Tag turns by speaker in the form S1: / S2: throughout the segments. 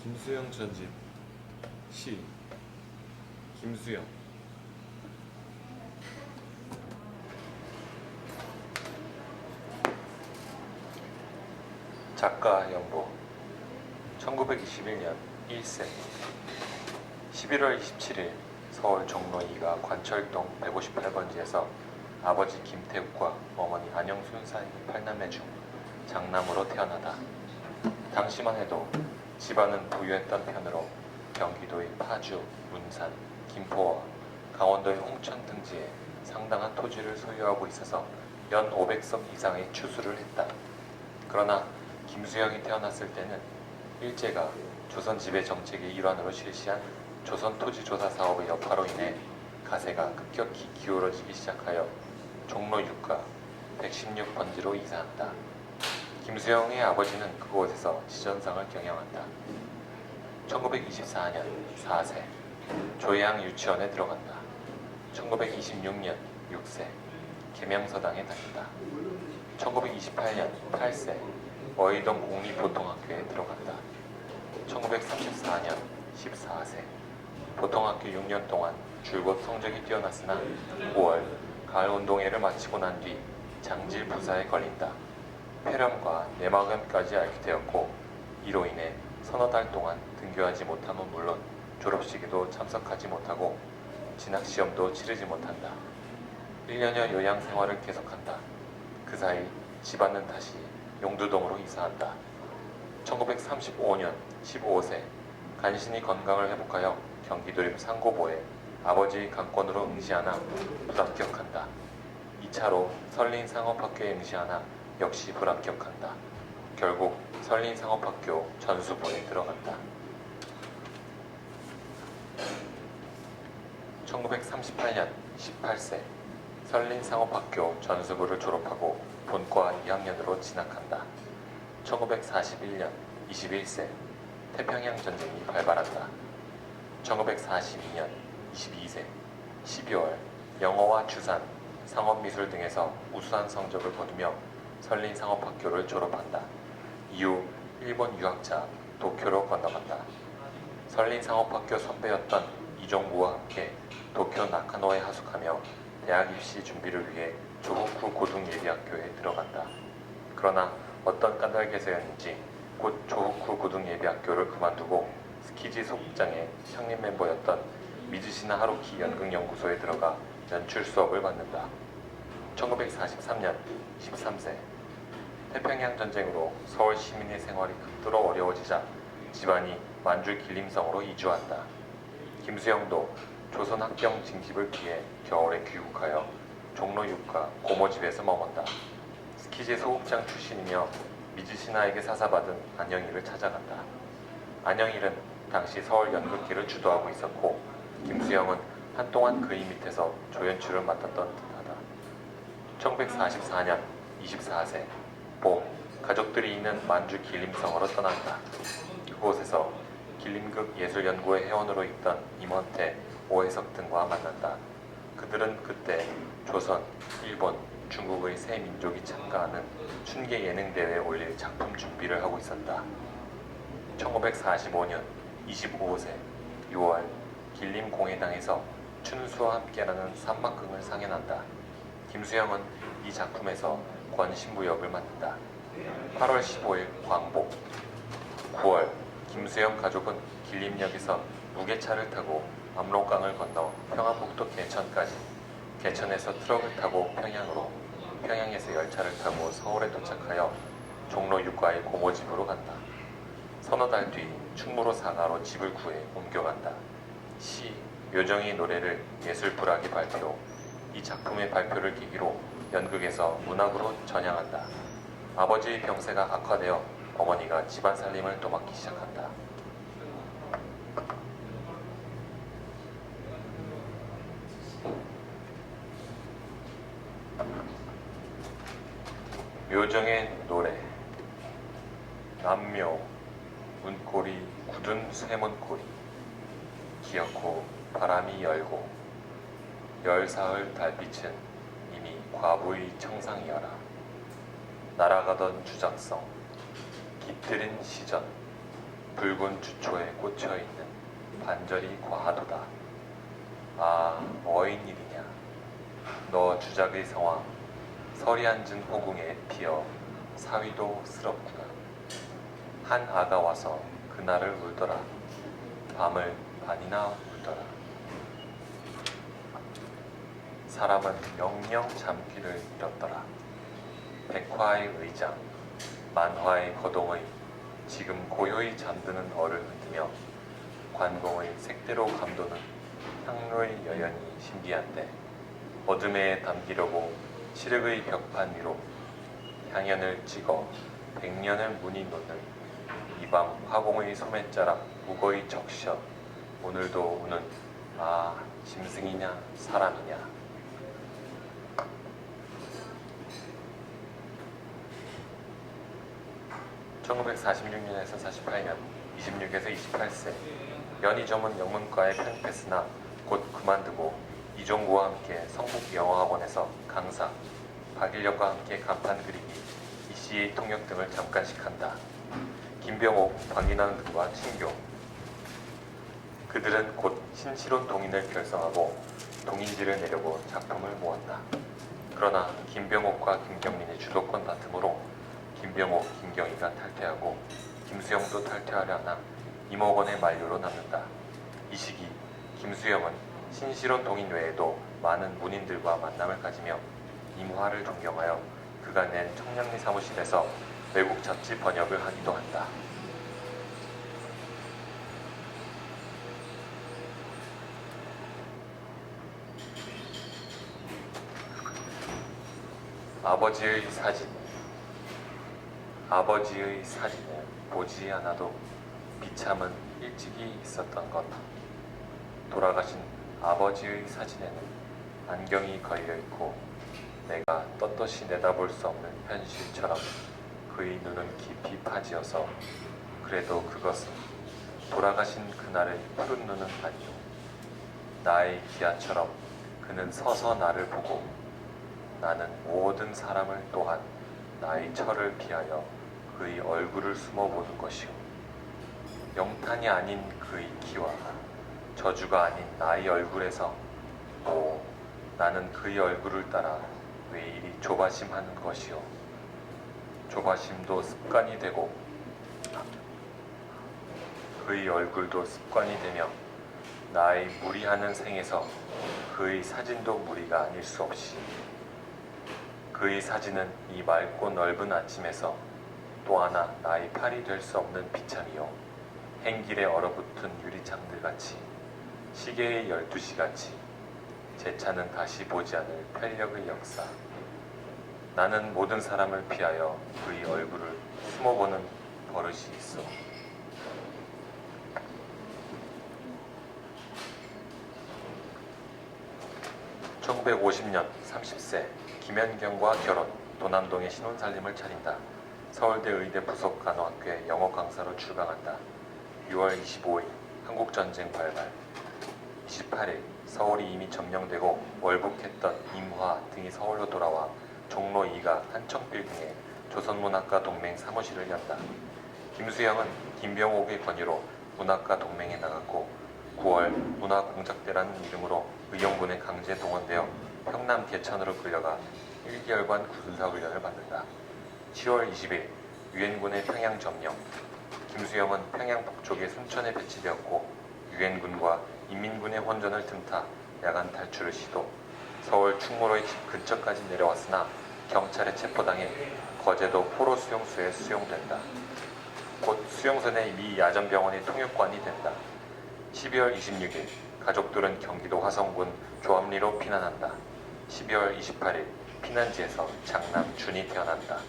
S1: 김수영 전집 시 김수영.
S2: 작가 연보 1921년 1세 11월 27일 서울 종로 2가 관철동 158번지에서 아버지 김태욱과 어머니 안영순 사이 8남매 중 장남으로 태어나다. 당시만 해도 집안은 부유했던 편으로 경기도의 파주, 문산, 김포와 강원도의 홍천 등지에 상당한 토지를 소유하고 있어서 연 500석 이상의 추수를 했다. 그러나 김수영이 태어났을 때는 일제가 조선 지배 정책의 일환으로 실시한 조선 토지조사 사업의 여파로 인해 가세가 급격히 기울어지기 시작하여 종로 6가 116번지로 이사한다. 김수영의 아버지는 그곳에서 지전상을 경영한다. 1924년 4세 조예항 유치원에 들어간다. 1926년 6세 계명서당에 다닌다. 1928년 8세 어이동 공립보통학교에 들어간다. 1934년 14세 보통학교 6년 동안 줄곧 성적이 뛰어났으나 5월 가을운동회를 마치고 난 뒤 장질 부사에 걸린다. 폐렴과 내막암까지 앓게 되었고 이로 인해 서너 달 동안 등교하지 못함은 물론 졸업식에도 참석하지 못하고 진학시험도 치르지 못한다. 1년여 요양 생활을 계속한다. 그 사이 집안은 다시 용두동으로 이사한다. 1935년 15세 간신히 건강을 회복하여 경기도립 상고보에 아버지의 강권으로 응시하나 불합격한다. 2차로 설린상업학교에 응시하나 역시 불합격한다. 결국 설린상업학교 전수부에 들어간다. 1938년 18세 설린상업학교 전수부를 졸업하고 본과 2학년으로 진학한다. 1941년 21세 태평양 전쟁이 발발한다. 1942년 22세 12월 영어와 주산, 상업미술 등에서 우수한 성적을 거두며 설린상업학교를 졸업한다. 이후 일본 유학자 도쿄로 건너간다. 설린상업학교 선배였던 이종구와 함께 도쿄 나카노에 하숙하며 대학 입시 준비를 위해 조국후 고등예비학교에 들어간다. 그러나 어떤 까닭에서였는지 곧 조국후 고등예비학교를 그만두고 스키지 소극장의 창립 멤버였던 미즈시나 하루키 연극연구소에 들어가 연출 수업을 받는다. 1943년 13세 태평양 전쟁으로 서울 시민의 생활이 극도로 어려워지자 집안이 만주 길림성으로 이주한다. 김수영도 조선 합경 징집을 피해 겨울에 귀국하여 종로 6가 고모집에서 머문다. 스키지 소극장 출신이며 미즈시나에게 사사받은 안영일을 찾아간다. 안영일은 당시 서울 연극계를 주도하고 있었고 김수영은 한동안 그의 밑에서 조연출을 맡았던 듯하다. 1944년 24세 봄 가족들이 있는 만주 길림성으로 떠난다. 그곳에서 길림극 예술연구회 회원으로 있던 임원태, 오해석 등과 만난다. 그들은 그때 조선, 일본, 중국의 세 민족이 참가하는 춘계 예능대회에 올릴 작품 준비를 하고 있었다. 1945년 25세 6월 길림공회당에서 춘수와 함께라는 삼막극을 상연한다. 김수영은 이 작품에서 권신부 역을 맡는다. 8월 15일 광복 9월 김수영 가족은 길림역에서 무게차를 타고 압록강을 건너 평안북도 개천까지, 개천에서 트럭을 타고 평양으로, 평양에서 열차를 타고 서울에 도착하여 종로 6가의 고모집으로 간다. 서너 달 뒤 충무로 상하로 집을 구해 옮겨간다. 시, 묘정의 노래를 예술불학이 발표, 이 작품의 발표를 계기로 연극에서 문학으로 전향한다. 아버지의 병세가 악화되어 어머니가 집안 살림을 도맡기 시작한다. 묘정의 노래 남묘 문고리 굳은 쇠문고리 기어코 바람이 열고 열사흘 달빛은 이미 과부의 청상이여라. 날아가던 주작성 깃들인 시전 붉은 주초에 꽂혀있는 반절이 과하도다. 아, 뭐인 일이냐. 너 주작의 성왕, 서리 앉은 호궁에 피어 사위도 스럽구나. 한 아가 와서 그날을 울더라. 밤을 반이나 울더라. 사람은 영영 잠귀를 잃었더라. 백화의 의장, 만화의 거동의 지금 고요히 잠드는 얼을 흩으며 관공의 색대로 감도는 향로의 여연이 신기한데 어둠에 담기려고 칠흑의 벽판 위로 향연을 찍어 백년을 문이 놓는 이방 화공의 소매자락 무거이 적셔 오늘도 우는 아 짐승이냐 사람이냐. (1946년에서 48년) 26에서 28세 연희 전문 영문과에 편입했으나 곧 그만두고 이종구와 함께 성북영어학원에서 강사, 박일력과 함께 간판 그리기, ECA 통역 등을 잠깐씩 한다. 김병옥, 박인환 등과 친교. 그들은 곧 신실혼 동인을 결성하고 동인지를 내려고 작품을 모았다. 그러나 김병옥과 김경민의 주도권 다툼으로 김병옥, 김경희가 탈퇴하고 김수영도 탈퇴하려 하나 임옥원의 만료로 남는다. 이 시기 김수영은 신실혼 동인 외에도 많은 문인들과 만남을 가지며 임화를 존경하여 그가 낸 청량리 사무실에서 외국 잡지 번역을 하기도 한다. 아버지의 사진. 아버지의 사진을 보지 않아도 비참은 일찍이 있었던 것. 돌아가신 아버지의 사진에는 안경이 걸려있고 내가 떳떳이 내다볼 수 없는 현실처럼 그의 눈은 깊이 파지어서 그래도 그것은 돌아가신 그날의 푸른 눈은 아니오. 나의 기아처럼 그는 서서 나를 보고 나는 모든 사람을 또한 나의 철을 피하여 그의 얼굴을 숨어보는 것이오. 영탄이 아닌 그의 키와 저주가 아닌 나의 얼굴에서 나는 그의 얼굴을 따라 왜 이리 조바심하는 것이오. 조바심도 습관이 되고 그의 얼굴도 습관이 되며 나의 무리하는 생에서 그의 사진도 무리가 아닐 수 없이 그의 사진은 이 맑고 넓은 아침에서 또 하나 나의 팔이 될 수 없는 비참이요 행길에 얼어붙은 유리창들같이 시계의 12시같이 제 차는 다시 보지 않을 편력의 역사. 나는 모든 사람을 피하여 그의 얼굴을 숨어보는 버릇이 있어. (1950년) 30세 김연경과 결혼, 도남동에 신혼살림을 차린다. 서울대 의대 부속 간호학교에 영어 강사로 출강한다. 6월 25일 한국전쟁 발발. 28일 서울이 이미 점령되고 월북했던 임화 등이 서울로 돌아와 종로 2가 한청빌딩에 조선문학과 동맹 사무실을 연다. 김수영은 김병옥의 권유로 문학과 동맹에 나갔고 9월 문화공작대라는 이름으로 의용군에 강제 동원되어 평남 개천으로 끌려가 1개월간 군사훈련을 받는다. 10월 20일 유엔군의 평양 점령. 김수영은 평양 북쪽의 순천에 배치되었고 유엔군과 인민군의 혼전을 틈타 야간 탈출을 시도. 서울 충무로의 집 근처까지 내려왔으나 경찰에 체포당해 거제도 포로 수용소에 수용된다. 곧 수용소 내 미 야전병원의 통역관이 된다. 12월 26일 가족들은 경기도 화성군 조암리로 피난한다. 12월 28일 피난지에서 장남 준이 태어난다.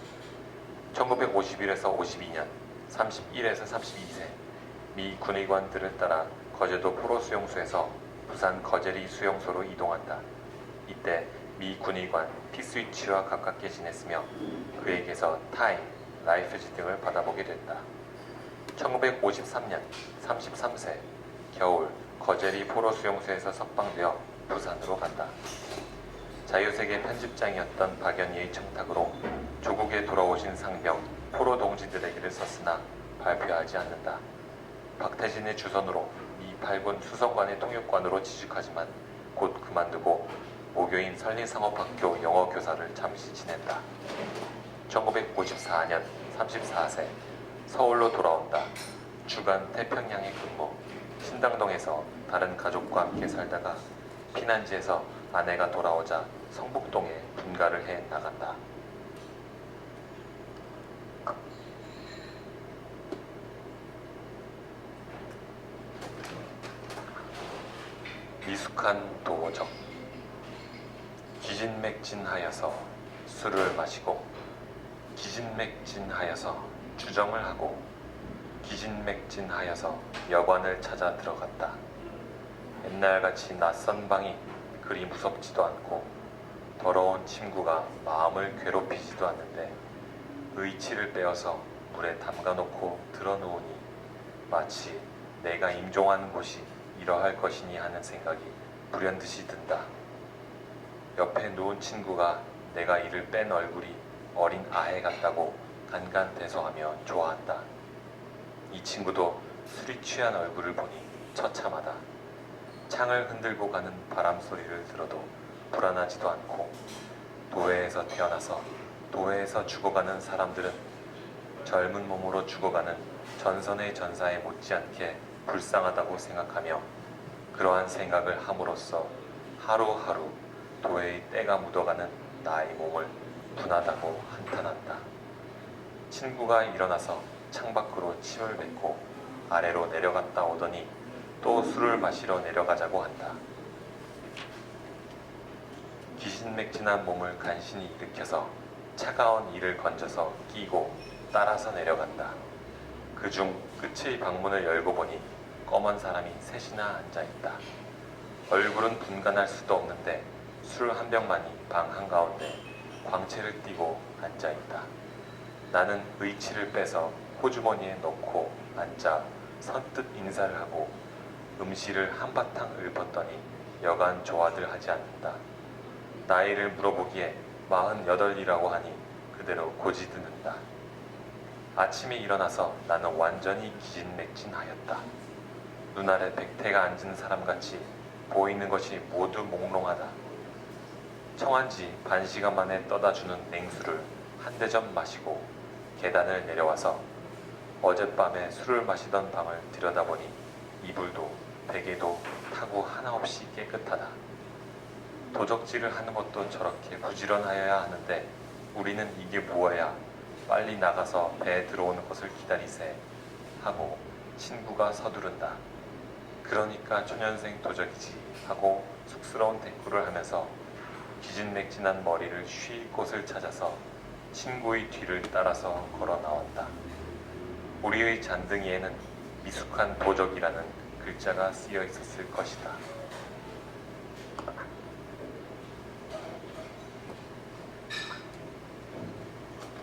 S2: 1951에서 52년 31에서 32세 미 군의관들을 따라 거제도 포로 수용소에서 부산 거제리 수용소로 이동한다. 이때 미 군의관 피스위치와 가깝게 지냈으며 그에게서 타임, 라이프지 등을 받아보게 됐다. 1953년 33세 겨울 거제리 포로 수용소에서 석방되어 부산으로 간다. 자유세계 편집장이었던 박연희의 청탁으로 조국에 돌아오신 상병 포로 동지들에게를 썼으나 발표하지 않는다. 박태진의 주선으로 미 8군 수성관의 통역관으로 취직하지만 곧 그만두고 모교인 설린상업학교 영어교사를 잠시 지냈다. 1954년 34세 서울로 돌아온다. 주간 태평양에 근무. 신당동에서 다른 가족과 함께 살다가 피난지에서 아내가 돌아오자 성북동에 분가를 해 나간다. 미숙한 도적. 기진맥진하여서 술을 마시고 기진맥진하여서 주정을 하고 기진맥진하여서 여관을 찾아 들어갔다. 옛날같이 낯선 방이 그리 무섭지도 않고 더러운 침구가 마음을 괴롭히지도 않는데 의치를 빼어서 물에 담가놓고 들어누우니 마치 내가 임종하는 곳이 이러할 것이니 하는 생각이 불현듯이 든다. 옆에 누운 친구가 내가 이를 뺀 얼굴이 어린 아해 같다고 간간대소하며 좋아한다. 이 친구도 술이 취한 얼굴을 보니 처참하다. 창을 흔들고 가는 바람 소리를 들어도 불안하지도 않고 도회에서 태어나서 도회에서 죽어가는 사람들은 젊은 몸으로 죽어가는 전선의 전사에 못지않게 불쌍하다고 생각하며 그러한 생각을 함으로써 하루하루 도회의 때가 묻어가는 나의 몸을 분하다고 한탄한다. 친구가 일어나서 창밖으로 침을 뱉고 아래로 내려갔다 오더니 또 술을 마시러 내려가자고 한다. 기진맥진한 몸을 간신히 일으켜서 차가운 이를 건져서 끼고 따라서 내려간다. 그중 끝의 방문을 열고 보니 검은 사람이 셋이나 앉아있다. 얼굴은 분간할 수도 없는데 술 한 병만이 방 한가운데 광채를 띠고 앉아있다. 나는 의치를 빼서 호주머니에 넣고 앉아 선뜻 인사를 하고 음시를 한바탕 읊었더니 여간 좋아들 하지 않는다. 나이를 물어보기에 48이라고 하니 그대로 고지드는다. 아침에 일어나서 나는 완전히 기진맥진하였다. 눈알에 백태가 앉은 사람같이 보이는 것이 모두 몽롱하다. 청한지 반시간 만에 떠다주는 냉수를 한 대접 마시고 계단을 내려와서 어젯밤에 술을 마시던 방을 들여다보니 이불도 베개도 타고 하나 없이 깨끗하다. 도적질을 하는 것도 저렇게 부지런하여야 하는데 우리는 이게 뭐야? 빨리 나가서 배에 들어오는 것을 기다리세 하고 친구가 서두른다. 그러니까 초년생 도적이지 하고 쑥스러운 대꾸를 하면서 기진맥진한 머리를 쉴 곳을 찾아서 친구의 뒤를 따라서 걸어 나왔다. 우리의 잔등이에는 미숙한 도적이라는 글자가 쓰여 있었을 것이다.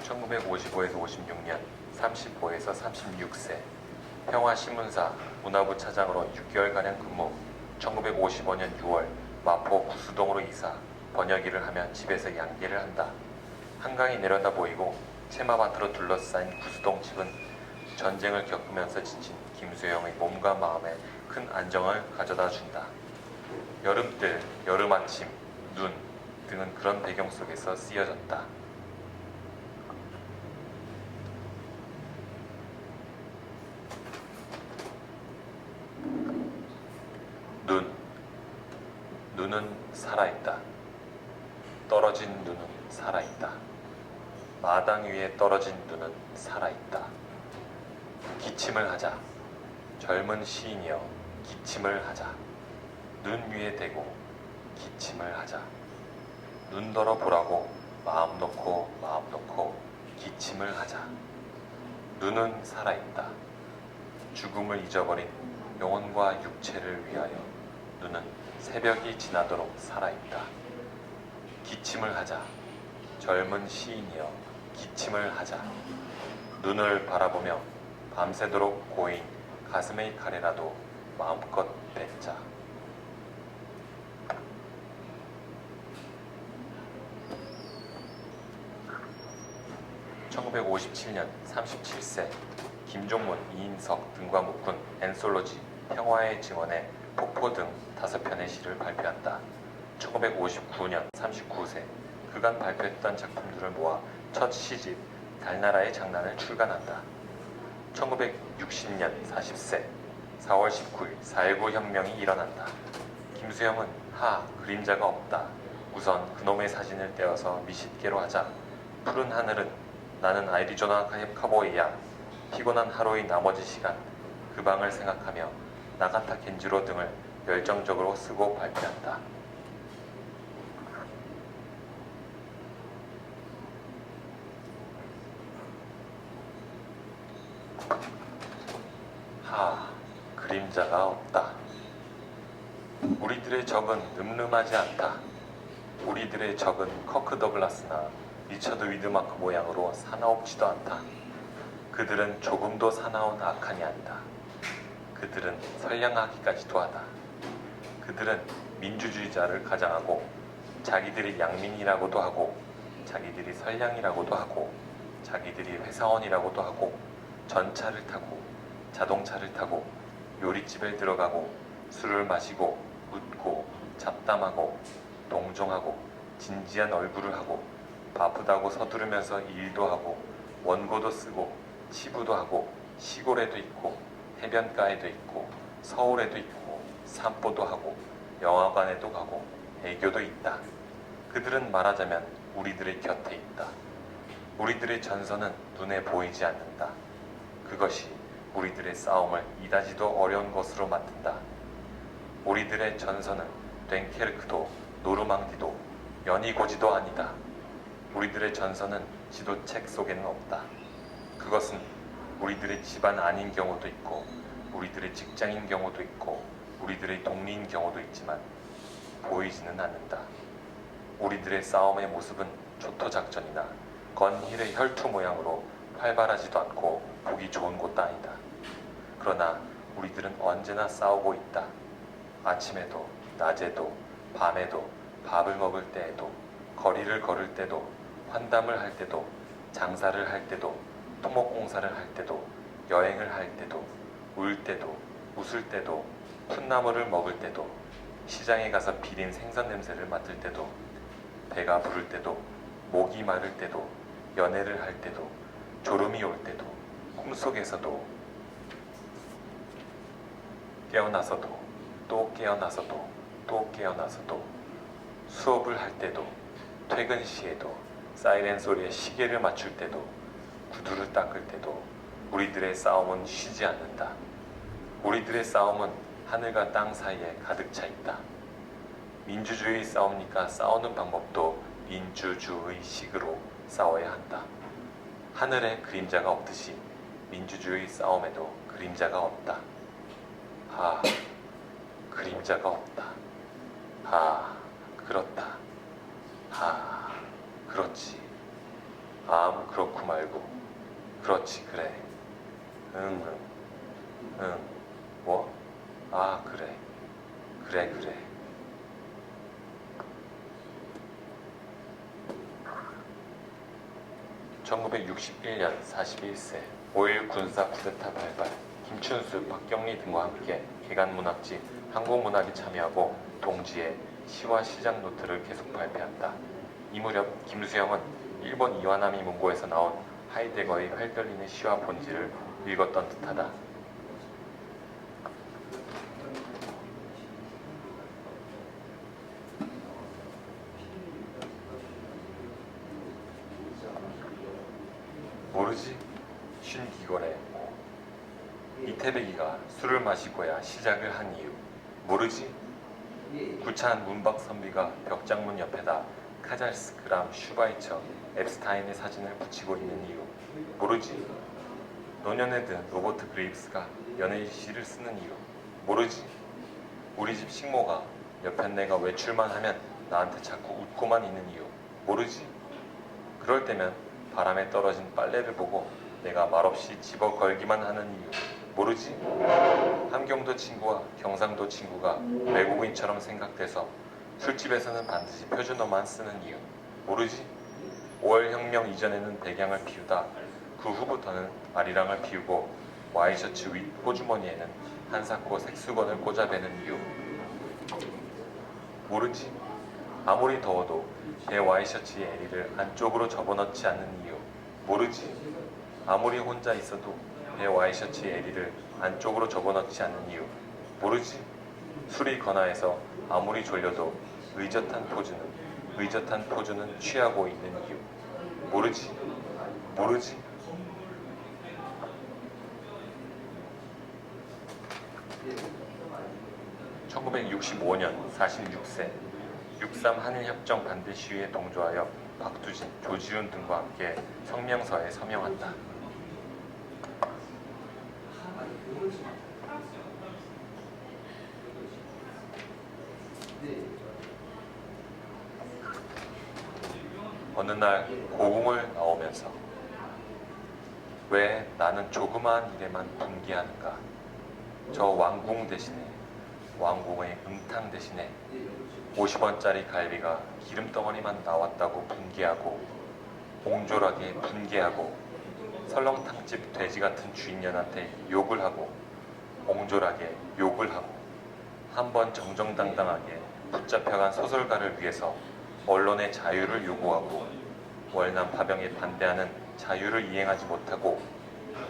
S2: (1955에서 56년) 35에서 36세 평화신문사 문화부 차장으로 6개월가량 근무. 1955년 6월 마포 구수동으로 이사. 번역일을 하며 집에서 양계를 한다. 한강이 내려다 보이고 채마밭으로 둘러싸인 구수동 집은 전쟁을 겪으면서 지친 김수영의 몸과 마음에 큰 안정을 가져다 준다. 여름뜰, 여름 아침, 눈 등은 그런 배경 속에서 쓰여졌다. 눈은 살아있다. 떨어진 눈은 살아있다. 마당 위에 떨어진 눈은 살아있다. 기침을 하자. 젊은 시인이여 기침을 하자. 눈 위에 대고 기침을 하자. 눈더러 보라고 마음 놓고 기침을 하자. 눈은 살아있다. 죽음을 잊어버린 영혼과 육체를 위하여 눈은 새벽이 지나도록 살아있다. 기침을 하자. 젊은 시인이여 기침을 하자. 눈을 바라보며 밤새도록 고인 가슴의 가래라도 마음껏 뱉자. (1957년) 37세 김종문, 이인석 등과 묶은 앤솔로지 평화의 증언에 폭포 등 5편의 시를 발표한다. 1959년 39세 그간 발표했던 작품들을 모아 첫 시집 달나라의 장난을 출간한다. 1960년 40세 4월 19일 4.19 혁명이 일어난다. 김수영은 그림자가 없다. 우선 그놈의 사진을 떼어서 미식계로 하자. 푸른 하늘은 나는 애리조나 카보이야. 피곤한 하루의 나머지 시간 그 방을 생각하며 나가타 겐지로 등을 열정적으로 쓰고 발표한다. 그림자가 없다. 우리들의 적은 늠름하지 않다. 우리들의 적은 커크 더글라스나 리처드 위드마크 모양으로 사나웁지도 않다. 그들은 조금도 사나운 악한이 아니다. 그들은 선량하기까지도 하다. 그들은 민주주의자를 가장하고 자기들이 양민이라고도 하고 자기들이 선량이라고도 하고 자기들이 회사원이라고도 하고 전차를 타고 자동차를 타고 요리집에 들어가고 술을 마시고 웃고 잡담하고 동정하고 진지한 얼굴을 하고 바쁘다고 서두르면서 일도 하고 원고도 쓰고 치부도 하고 시골에도 있고 해변가에도 있고 서울에도 있고 산보도 하고 영화관에도 가고 애교도 있다. 그들은 말하자면 우리들의 곁에 있다. 우리들의 전선은 눈에 보이지 않는다. 그것이 우리들의 싸움을 이다지도 어려운 것으로 만든다. 우리들의 전선은 됴케르크도 노르망디도 연이고지도 아니다. 우리들의 전선은 지도책 속에는 없다. 그것은 우리들의 집안 아닌 경우도 있고 우리들의 직장인 경우도 있고 우리들의 동리인 경우도 있지만 보이지는 않는다. 우리들의 싸움의 모습은 초토작전이나 건힐의 혈투 모양으로 활발하지도 않고 보기 좋은 곳도 아니다. 그러나 우리들은 언제나 싸우고 있다. 아침에도 낮에도 밤에도 밥을 먹을 때에도 거리를 걸을 때도 환담을 할 때도 장사를 할 때도 토목공사를 할 때도 여행을 할 때도 울 때도 웃을 때도 풋나물을 먹을 때도 시장에 가서 비린 생선 냄새를 맡을 때도 배가 부를 때도 목이 마를 때도 연애를 할 때도 졸음이 올 때도 꿈속에서도 깨어나서도 또 깨어나서도 또 깨어나서도 수업을 할 때도 퇴근 시에도 사이렌 소리에 시계를 맞출 때도 구두를 닦을 때도 우리들의 싸움은 쉬지 않는다. 우리들의 싸움은 하늘과 땅 사이에 가득 차 있다. 민주주의 싸움이니까 싸우는 방법도 민주주의식으로 싸워야 한다. 하늘에 그림자가 없듯이 민주주의 싸움에도 그림자가 없다. 그림자가 없다. 그렇다. 그렇지. 그렇고 말고. 그렇지, 그래. 응. 뭐? 그래. 그래. (1961년) 41세 5.1 군사 쿠데타 발발 김춘수, 박경리 등과 함께 개간문학지 한국문학에 참여하고 동지에 시와 시작 노트를 계속 발표한다. 이 무렵 김수영은 일본 이와나미 문고에서 나온 하이데거의 활결리는 시와 본질을 읽었던 듯하다. 모르지? 쉰기거래. 이태백이가 술을 마시고야 시작을 한 이유 모르지? 구차한 문박 선비가 벽장문 옆에다 카잘스, 그람, 슈바이처, 앱스타인의 사진을 붙이고 있는 이유 모르지? 노년에 든 로버트 그레이브스가 연애 시를 쓰는 이유 모르지? 우리 집 식모가 옆에 내가 외출만 하면 나한테 자꾸 웃고만 있는 이유 모르지? 그럴 때면 바람에 떨어진 빨래를 보고 내가 말없이 집어 걸기만 하는 이유 모르지? 함경도 친구와 경상도 친구가 외국인처럼 생각돼서 술집에서는 반드시 표준어만 쓰는 이유 모르지? 5월 혁명 이전에는 백양을 피우다 그 후부터는 아리랑을 피우고 와이셔츠 윗 호주머니에는 한사코 색수건을 꽂아매는 이유. 모르지. 아무리 더워도 제 와이셔츠의襟을 안쪽으로 접어넣지 않는 이유. 모르지. 아무리 혼자 있어도 제 와이셔츠의襟을 안쪽으로 접어넣지 않는 이유. 모르지. 술이 건아해서 아무리 졸려도 의젓한 포즈는 취하고 있는 이유. 모르지. 모르지. 1965년 46세 6.3 한일협정 반대 시위에 동조하여 박두진, 조지훈 등과 함께 성명서에 서명한다. 어느 날 고궁을 나오면서 왜 나는 조그마한 일에만 분개하는가? 저 왕궁 대신에 왕궁의 음탕 대신에 50원짜리 갈비가 기름덩어리만 나왔다고 분개하고 옹졸하게 분개하고 설렁탕집 돼지 같은 주인년한테 욕을 하고 옹졸하게 욕을 하고 한번 정정당당하게 붙잡혀간 소설가를 위해서 언론의 자유를 요구하고 월남 파병에 반대하는 자유를 이행하지 못하고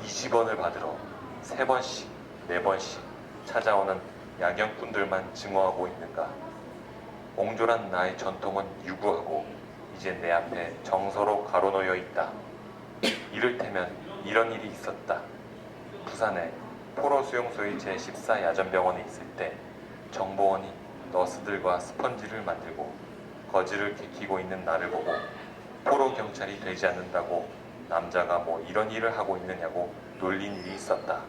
S2: 20원을 받으러 3번씩 4번씩 찾아오는 야경꾼들만 증오하고 있는가? 옹졸한 나의 전통은 유구하고 이제 내 앞에 정서로 가로놓여 있다. 이를테면 이런 일이 있었다. 부산에 포로 수용소의 제14 야전병원에 있을 때 정보원이 너스들과 스펀지를 만들고 거지를 개키고 있는 나를 보고 포로 경찰이 되지 않는다고 남자가 뭐 이런 일을 하고 있느냐고 놀린 일이 있었다.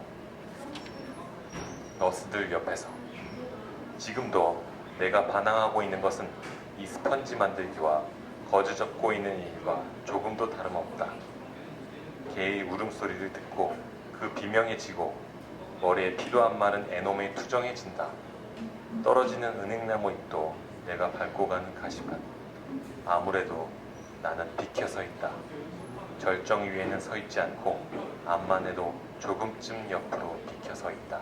S2: 너스들 옆에서 지금도 내가 반항하고 있는 것은 이 스펀지 만들기와 거즈 접고 있는 일과 조금도 다름없다. 개의 울음소리를 듣고 그 비명해지고 머리에 피도 안 마른 애놈의 투정해진다. 떨어지는 은행나무 잎도 내가 밟고 가는 가시밭. 아무래도 나는 비켜서 있다. 절정 위에는 서 있지 않고 암만 해도 조금쯤 옆으로 비켜서 있다.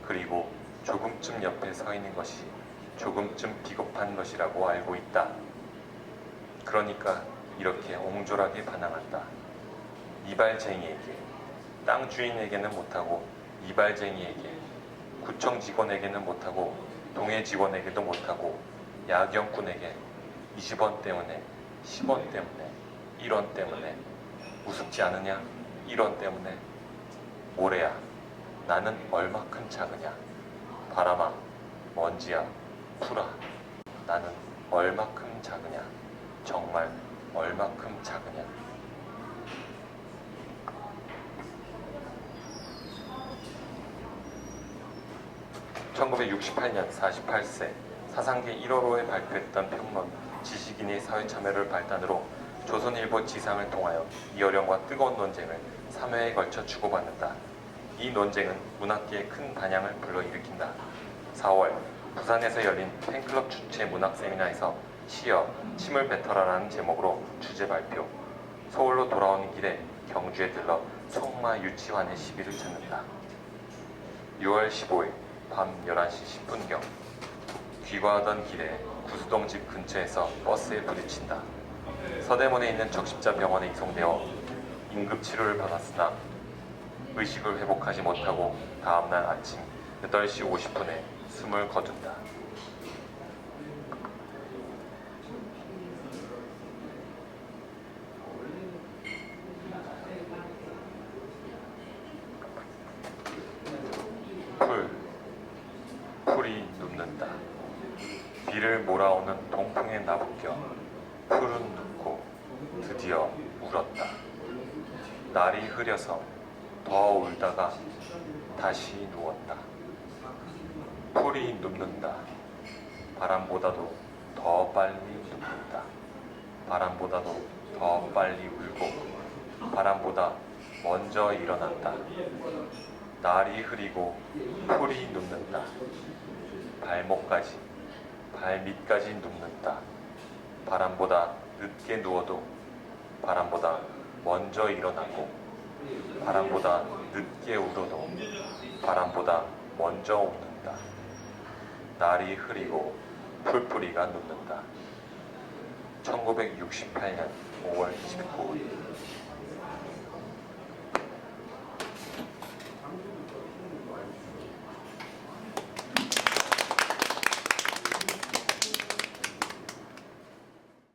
S2: 그리고 조금쯤 옆에 서 있는 것이 조금쯤 비겁한 것이라고 알고 있다. 그러니까 이렇게 옹졸하게 반항한다. 이발쟁이에게, 땅 주인에게는 못하고 이발쟁이에게, 구청 직원에게는 못하고 동해 직원에게도 못하고 야경꾼에게 20원 때문에, 10원 때문에, 1원 때문에 우습지 않으냐? 1원 때문에 모래야, 나는 얼마큼 작으냐? 바람아, 먼지야, 풀아, 나는 얼마큼 작으냐? 정말 얼마큼 작으냐? (1968년) 48세 사상계 1호로에 발표했던 평론 지식인의 사회참여를 발단으로 조선일보 지상을 통하여 이어령과 뜨거운 논쟁을 3회에 걸쳐 주고받는다. 이 논쟁은 문학계에 큰 반향을 불러일으킨다. 4월 부산에서 열린 팬클럽 주최 문학 세미나에서 시어 침을 뱉어라라는 제목으로 주제 발표. 서울로 돌아오는 길에 경주에 들러 송마 유치환의 시비를 찾는다. 6월 15일 밤 11시 10분경 귀가하던 길에 구수동 집 근처에서 버스에 부딪힌다. 서대문에 있는 적십자 병원에 이송되어 응급치료를 받았으나 의식을 회복하지 못하고 다음날 아침 8시 50분에 숨을 거둔다. 풀이 눕는다. 비를 몰아오는 동풍에 나부껴 풀은 눕고 드디어 울었다. 날이 흐려서 더 울다가 다시 누웠다. 풀이 눕는다. 바람보다도 더 빨리 눕는다. 바람보다도 더 빨리 울고 바람보다 먼저 일어난다. 날이 흐리고 풀이 눕는다. 발목까지, 발밑까지 눕는다. 바람보다 늦게 누워도 바람보다 먼저 일어나고 바람보다 늦게 울어도 바람보다 먼저 웃는다. 날이 흐리고 풀뿌리가 눕는다. 1968년 5월 29일